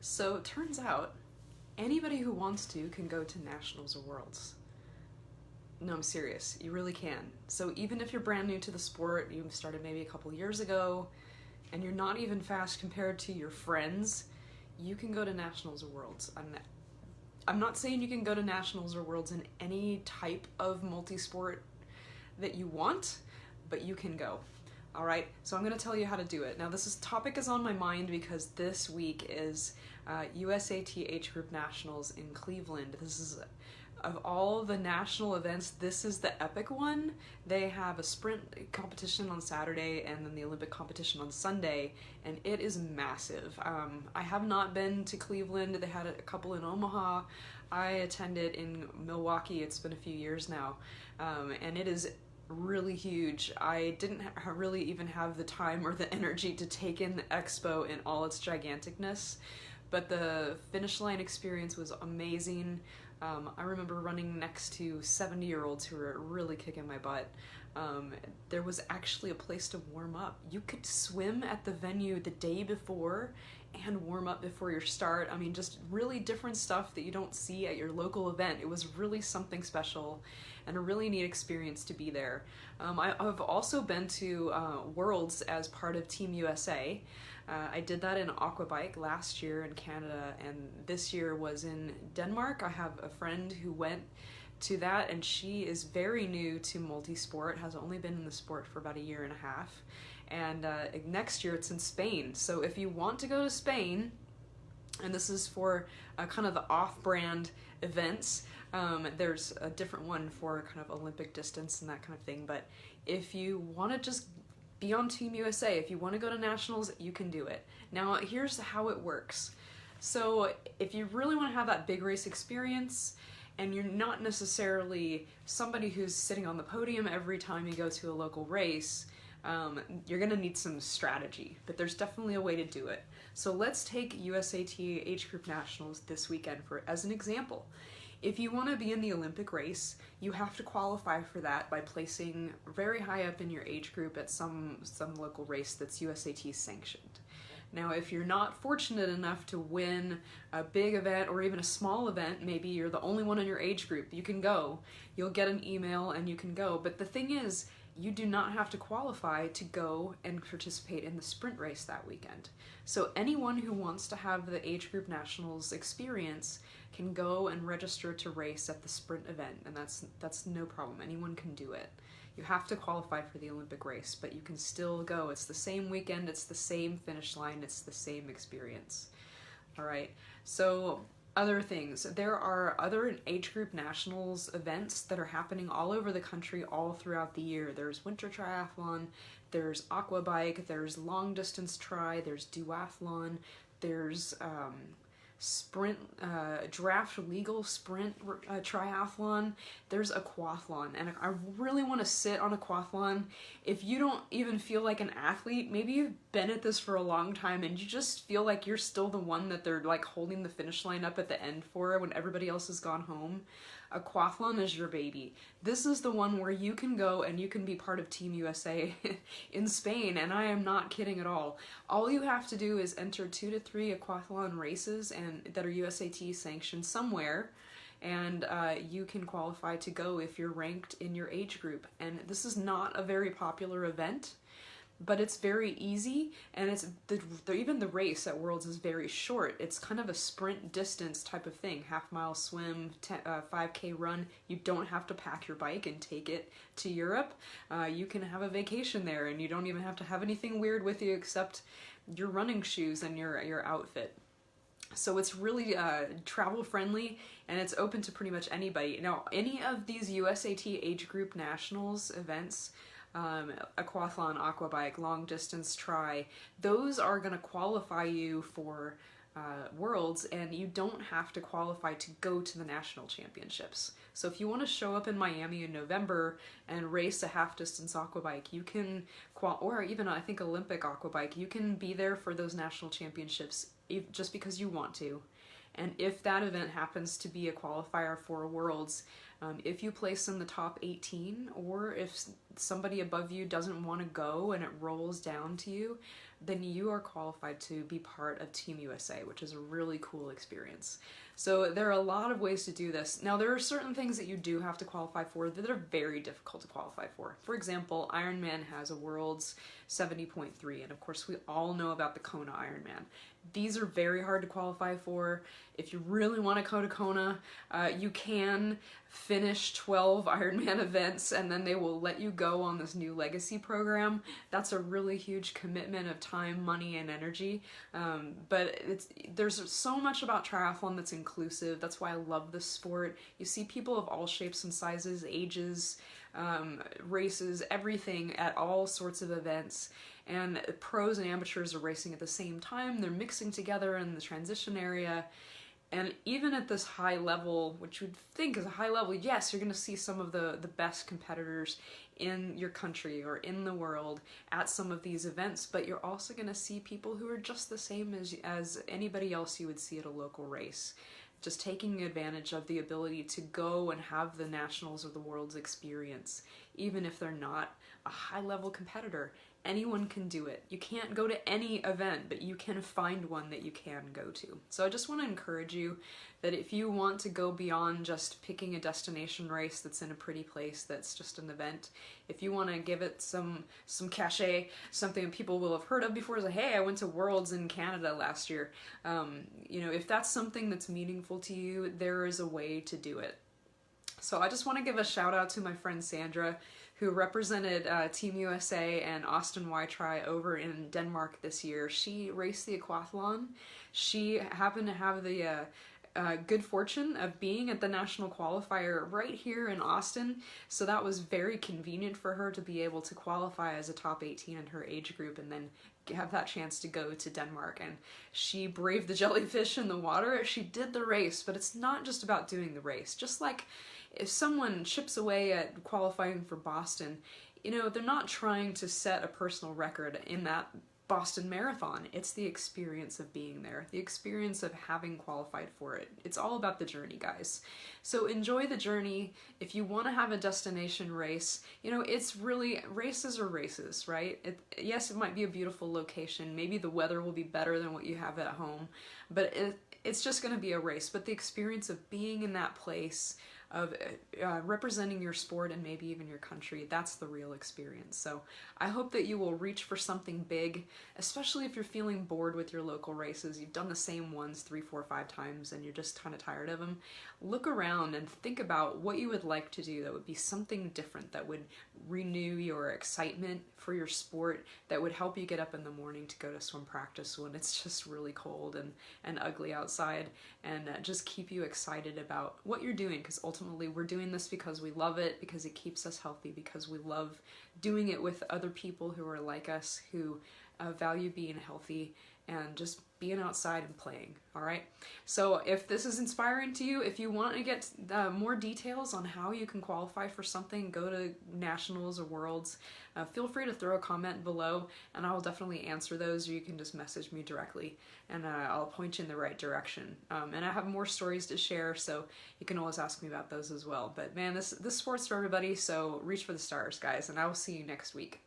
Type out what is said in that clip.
So it turns out anybody who wants to can go to nationals or worlds. No, I'm serious. You really can. So even if you're brand new to the sport, you started maybe a couple years ago, and you're not even fast compared to your friends, you can go to nationals or worlds. I'm not saying you can go to nationals or worlds in any type of multisport that you want, but you can go. All right, so I'm going to tell you how to do it. Now, topic is on my mind because this week is USAT Age Group Nationals in Cleveland. This is, of all the national events, this is the epic one. They have a sprint competition on Saturday and then the Olympic competition on Sunday, and it is massive. I have not been to Cleveland. They had a couple in Omaha. I attended in Milwaukee. It's been a few years now, and it is really huge. I didn't really even have the time or the energy to take in the expo in all its giganticness, but the finish line experience was amazing. I remember running next to 70-year-olds who were really kicking my butt. There was actually a place to warm up. You could swim at the venue the day before and warm up before your start. I mean, just really different stuff that you don't see at your local event. It was really something special and a really neat experience to be there. I've also been to Worlds as part of Team USA. I did that in aquabike last year in Canada, and this year was in Denmark. I have a friend who went to that, and she is very new to multisport, has only been in the sport for about a year and a half. And next year it's in Spain. So if you want to go to Spain, and this is for kind of the off-brand events, there's a different one for kind of Olympic distance and that kind of thing, but if you want to just be on Team USA, if you want to go to nationals, you can do it. Now, here's how it works. So if you really want to have that big race experience, and you're not necessarily somebody who's sitting on the podium every time you go to a local race, you're gonna need some strategy, but there's definitely a way to do it. So let's take USAT Age Group Nationals this weekend as an example. If you want to be in the Olympic race, you have to qualify for that by placing very high up in your age group at some local race that's USAT sanctioned. Now, if you're not fortunate enough to win a big event or even a small event, maybe you're the only one in your age group, you can go. You'll get an email and you can go. But the thing is, you do not have to qualify to go and participate in the sprint race that weekend. So anyone who wants to have the Age Group Nationals experience can go and register to race at the sprint event, and that's no problem. Anyone can do it. You have to qualify for the Olympic race, but you can still go. It's the same weekend, it's the same finish line, it's the same experience. All right, so other things. There are other age group nationals events that are happening all over the country all throughout the year. There's winter triathlon, there's aquabike, there's long distance tri, there's duathlon, there's sprint, draft legal sprint triathlon, there's aquathlon, and I really want to sit on aquathlon. If you don't even feel like an athlete, maybe you've been at this for a long time and you just feel like you're still the one that they're like holding the finish line up at the end for when everybody else has gone home. Aquathlon is your baby. This is the one where you can go and you can be part of Team USA in Spain, and I am not kidding at all. All you have to do is enter 2 to 3 aquathlon races and that are USAT sanctioned somewhere, and you can qualify to go if you're ranked in your age group. And this is not a very popular event, but it's very easy, and it's even the race at Worlds is very short. It's kind of a sprint distance type of thing, half-mile swim, 5K run. You don't have to pack your bike and take it to Europe. You can have a vacation there, and you don't even have to have anything weird with you except your running shoes and your outfit. So it's really travel friendly, and it's open to pretty much anybody. Now, any of these USAT Age Group Nationals events, aquathlon, aquabike, long distance tri, those are going to qualify you for Worlds, and you don't have to qualify to go to the national championships. So if you want to show up in Miami in November and race a half distance aquabike, you can, or even I think Olympic aquabike, you can be there for those national championships just because you want to. And if that event happens to be a qualifier for Worlds, If you place in the top 18, or if somebody above you doesn't want to go and it rolls down to you, then you are qualified to be part of Team USA, which is a really cool experience. So there are a lot of ways to do this. Now, there are certain things that you do have to qualify for that are very difficult to qualify for. For example, Ironman has a World's 70.3, and of course we all know about the Kona Ironman. These are very hard to qualify for. If you really want to go to Kona, you can finish 12 Ironman events and then they will let you go on this new legacy program. That's a really huge commitment of time, money, and energy. But there's so much about triathlon that's inclusive. That's why I love this sport. You see people of all shapes and sizes, ages, races, everything at all sorts of events. And pros and amateurs are racing at the same time. They're mixing together in the transition area. And even at this high level, which you would think is a high level, yes, you're going to see some of the best competitors in your country or in the world at some of these events, but you're also going to see people who are just the same as anybody else you would see at a local race. Just taking advantage of the ability to go and have the nationals or the world's experience, even if they're not a high-level competitor. Anyone can do it. You can't go to any event, but you can find one that you can go to. So I just want to encourage you that if you want to go beyond just picking a destination race that's in a pretty place, that's just an event, if you want to give it some cachet, something people will have heard of before, like, hey, I went to Worlds in Canada last year. You know, if that's something that's meaningful to you, there is a way to do it. So I just want to give a shout out to my friend Sandra, who represented Team USA and Austin Y-Tri over in Denmark this year. She raced the aquathlon. She happened to have the good fortune of being at the national qualifier right here in Austin, so that was very convenient for her to be able to qualify as a top 18 in her age group and then have that chance to go to Denmark. And she braved the jellyfish in the water. She did the race, but it's not just about doing the race. Just like if someone chips away at qualifying for Boston, you know, they're not trying to set a personal record in that Boston Marathon. It's the experience of being there, the experience of having qualified for it. It's all about the journey, guys. So enjoy the journey. If you want to have a destination race, you know, it's really, races are races, right? Yes, it might be a beautiful location. Maybe the weather will be better than what you have at home, but it's just going to be a race. But the experience of being in that place, of representing your sport and maybe even your country, that's the real experience. So I hope that you will reach for something big, especially if you're feeling bored with your local races. You've done the same ones 3, 4, 5 times and you're just kind of tired of them. Look around and think about what you would like to do that would be something different, that would renew your excitement for your sport, that would help you get up in the morning to go to swim practice when it's just really cold and ugly outside, and just keep you excited about what you're doing, because ultimately we're doing this because we love it, because it keeps us healthy, because we love doing it with other people who are like us, who value being healthy and just being outside and playing. All right, so if this is inspiring to you, if you want to get more details on how you can qualify for something, go to nationals or worlds, feel free to throw a comment below and I'll definitely answer those, or you can just message me directly and I'll point you in the right direction. And I have more stories to share, so you can always ask me about those as well. But man, this sport's for everybody, so reach for the stars, guys, and I will see you next week.